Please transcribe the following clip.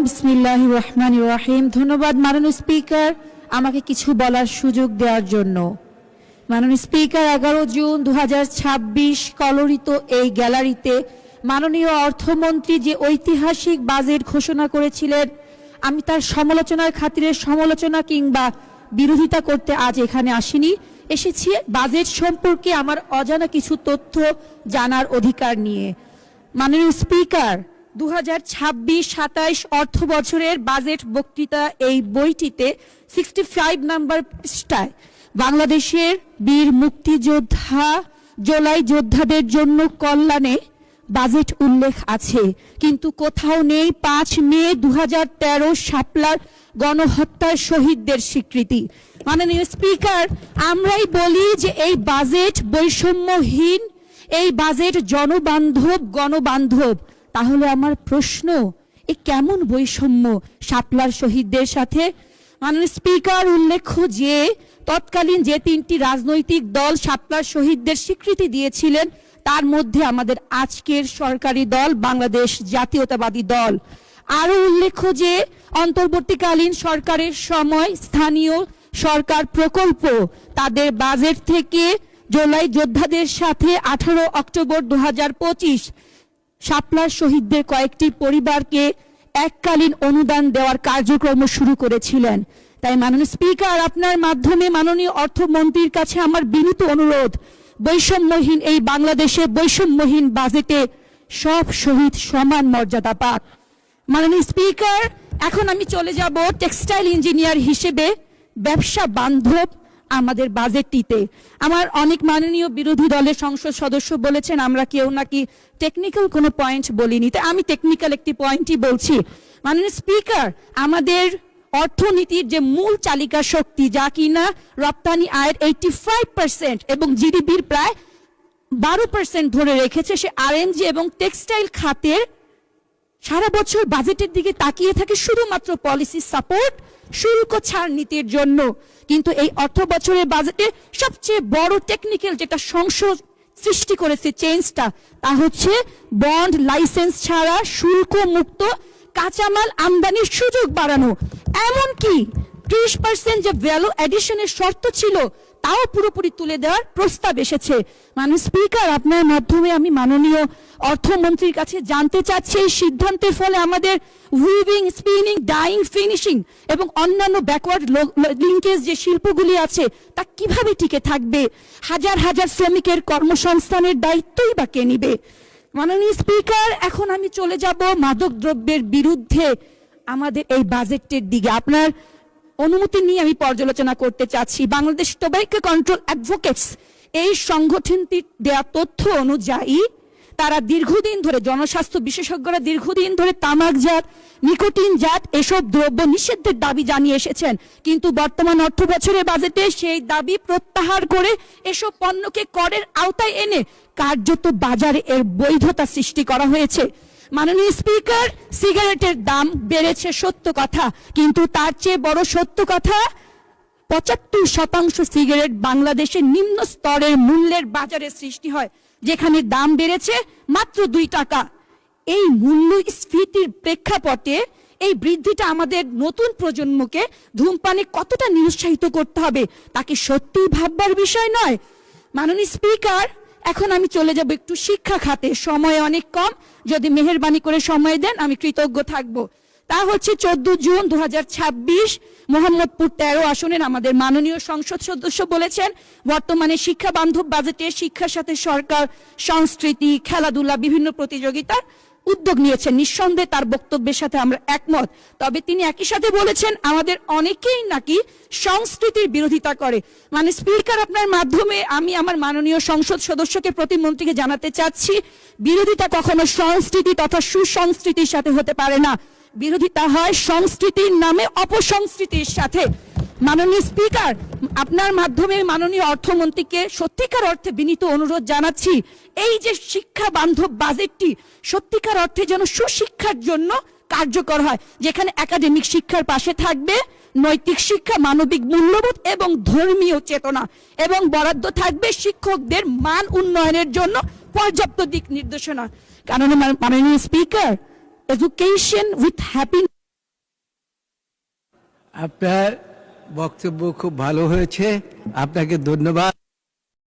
বিসমিল্লাহির রহমানির রহিম। ধন্যবাদ মাননীয় স্পিকার আমাকে কিছু বলার সুযোগ দেওয়ার জন্য। মাননীয় স্পিকার 11 জুন 2026 কলরিত এই গ্যালারিতে মাননীয় অর্থমন্ত্রী যে ঐতিহাসিক বাজেট ঘোষণা করেছিলেন, আমি তার সমালোচনার খাতিরে সমালোচনা কিংবা বিরোধিতা করতে আজ এখানে আসিনি। এসেছি বাজেট সম্পর্কে আমার অজানা কিছু তথ্য জানার অধিকার নিয়ে। মাননীয় স্পিকার, 2026-27 অর্থ বছরের বাজেট বক্তৃতা এই বইটিতে 65 নম্বর পৃষ্ঠায় বাংলাদেশের বীর মুক্তিযোদ্ধা জুলাই যোদ্ধাদের জন্য কল্যাণে বাজেট উল্লেখ আছে, কিন্তু কোথাও নেই 5 মে 2013 শাপলার গণহত্যার শহীদদের স্বীকৃতি। মাননীয় স্পিকার, আমরাই বলি যে এই বাজেট বৈষম্যহীন, এই বাজেট জনবান্ধব, গণবান্ধব। তাহলে আমার প্রশ্ন, এ কেমন বৈষম্য শাপলার শহীদদের সাথে? মাননীয় স্পিকার, উল্লেখ্য যে তৎকালীন যে 3টি রাজনৈতিক দল শাপলার শহীদদের স্বীকৃতি দিয়েছিলেন, তার মধ্যে আমাদের আজকের সরকারি দল বাংলাদেশ জাতীয়তাবাদী দল। আরো উল্লেখ্য যে অন্তর্বর্তীকালীন সরকারের সময় স্থানীয় সরকার প্রকল্প তাদের বাজেট থেকে জুলাই যোদ্ধাদের সাথে 18 অক্টোবর 2025 শাপলার শহীদদের কয়েকটি পরিবারকে এককালীন অনুদান দেওয়ার কার্যক্রম শুরু করেছিলেন। তাই মাননীয় স্পিকার, আপনার মাধ্যমে মাননীয় অর্থমন্ত্রীর কাছে আমার বিনীত অনুরোধ, বৈষম্যহীন এই বাংলাদেশে বৈষম্যহীন বাজেটে সব শহীদ সমান মর্যাদা পাক। মাননীয় স্পিকার, এখন আমি চলে যাব টেক্সটাইল ইঞ্জিনিয়ার হিসেবে ব্যবসা বান্ধব আমাদের বাজেটটিতে। আমার অনেক মাননীয় বিরোধী দলের সংসদ সদস্য বলেছেন আমরা কেউ নাকি টেকনিক্যাল কোনো পয়েন্ট বলিনি, তাই আমি টেকনিক্যাল একটি পয়েন্টই বলছি। মাননীয় স্পিকার, আমাদের অর্থনীতির যে মূল চালিকা শক্তি, যা কিনা রপ্তানি আয়ের 85% এবং জিডিপির প্রায় 12% ধরে রেখেছে, সে আরএনজি এবং টেক্সটাইল খাতের সারা বছর বাজেটের দিকে তাকিয়ে থাকে শুধুমাত্র পলিসি সাপোর্ট, শুল্ক ছাড় নীতির জন্য। কিন্তু এই অর্থ বছরের বাজেটে সবচেয়ে বড় টেকনিক্যাল যেটা সংশোধন সৃষ্টি করেছে, চেঞ্জটা, তা হচ্ছে বন্ড লাইসেন্স ছাড়া শুল্ক মুক্ত কাঁচামাল আমদানির সুযোগ বাড়ানো। এমনকি 30% যে ভ্যালু এডিশনের শর্ত ছিল তাও পুরোপুরি তুলে দেওয়ার প্রস্তাব এসেছে। মাননীয় স্পিকার, আপনার মাধ্যমে আমি মাননীয় অর্থমন্ত্রীর কাছে জানতে চাচ্ছি, এই সিদ্ধান্তের ফলে আমাদের উইভিং, স্পিনিং, ডাইং, ফিনিশিং এবং অন্যান্য ব্যাকওয়ার্ড লিঙ্কেজ যে শিল্পগুলি আছে তা কিভাবে টিকে থাকবে? হাজার হাজার শ্রমিকের কর্মসংস্থানের দায়িত্বই বা কে নিবে? মাননীয় স্পিকার, এখন আমি চলে যাব মাদক দ্রব্যের বিরুদ্ধে আমাদের এই বাজেটের দিকে। আপনার অনুমতি নিয়ে আমি পর্যালোচনা করতে চাচ্ছি। বাংলাদেশ টোব্যাকো কন্ট্রোল অ্যাডভোকেটস এই সংগঠনটির দেয়া তথ্য অনুযায়ী তারা দীর্ঘদিন ধরে, জনস্বাস্থ্য বিশেষজ্ঞরা দীর্ঘদিন ধরে তামাকজাত, নিকোটিনজাত এসব দ্রব্য নিষিদ্ধের দাবি জানিয়ে এসেছেন, কিন্তু বর্তমান অর্থ বছরের বাজেটে সেই দাবি প্রত্যাহার করে এসব পণ্যকে করের আওতায় এনে কার্যত বাজারে এর বৈধতা সৃষ্টি করা হয়েছে। মাননীয় স্পিকার, সিগারেটের দাম বেড়েছে সত্য কথা, কিন্তু তার চেয়ে বড় সত্য কথা 75% সিগারেট বাংলাদেশের নিম্ন স্তরের মূল্যের বাজারে সৃষ্টি হয়, যেখানে দাম বেড়েছে মাত্র 2 টাকা। এই মূল্যস্ফীতির প্রেক্ষাপটে এই বৃদ্ধিটা আমাদের নতুন প্রজন্মকে ধূমপানে কতটা নিরুৎসাহিত করতে হবে তাকে সত্যিই ভাববার বিষয় নয়? মাননীয় স্পিকার, এখন আমি চলে যাব একটু শিক্ষা খাতে। সময় অনেক কম, যদি মেহেরবানি করে সময় দেন আমি কৃতজ্ঞ থাকব। তা হচ্ছে 14 জুন 2026 মোহাম্মদপুর 13 আসনের আমাদের মাননীয় সংসদ সদস্য বলেছেন, বর্তমানে শিক্ষা বান্ধব বাজেটে শিক্ষার সাথে সরকার সংস্কৃতি, খেলাধুলা, বিভিন্ন প্রতিযোগিতার উদ্যোগ নিয়েছেন। নিঃসন্দেহে তার বক্তব্যের সাথে আমরা একমত। তবে তিনি একই সাথে বলেছেন আমাদের অনেকেই নাকি সংস্কৃতির বিরোধিতা করে। মানে স্পিকার, আপনার মাধ্যমে আমি আমার মাননীয় সংসদ সদস্যকে, প্রতিমন্ত্রীকে জানাতে চাচ্ছি, বিরোধিতা কখনো সংস্কৃতি তথা সুসংস্কৃতির সাথে হতে পারে না। বিরোধিতা হয় সংস্কৃতির নামে অপসংস্কৃতির সাথে। মাননীয় স্পিকার, আপনার মাধ্যমে মাননীয় অর্থমন্ত্রীকে সত্যিকার অর্থে বিনীত অনুরোধ জানাচ্ছি, এই যে শিক্ষা বান্ধব বাজেটটি সত্যিকার অর্থে যেন সুশিক্ষার জন্য কার্যকর হয়, যেখানে একাডেমিক শিক্ষার পাশে থাকবে নৈতিক শিক্ষা, মানবিক মূল্যবোধ এবং ধর্মীয় চেতনা, এবং বরাদ্দ থাকবে শিক্ষকদের মান উন্নয়নের জন্য পর্যাপ্ত দিক নির্দেশনা। কারণ মাননীয় স্পিকার, এডুকেশন উইথ হ্যাপিনেস আপনার বক্তব্য খুব ভালো হয়েছে, আপনাকে ধন্যবাদ।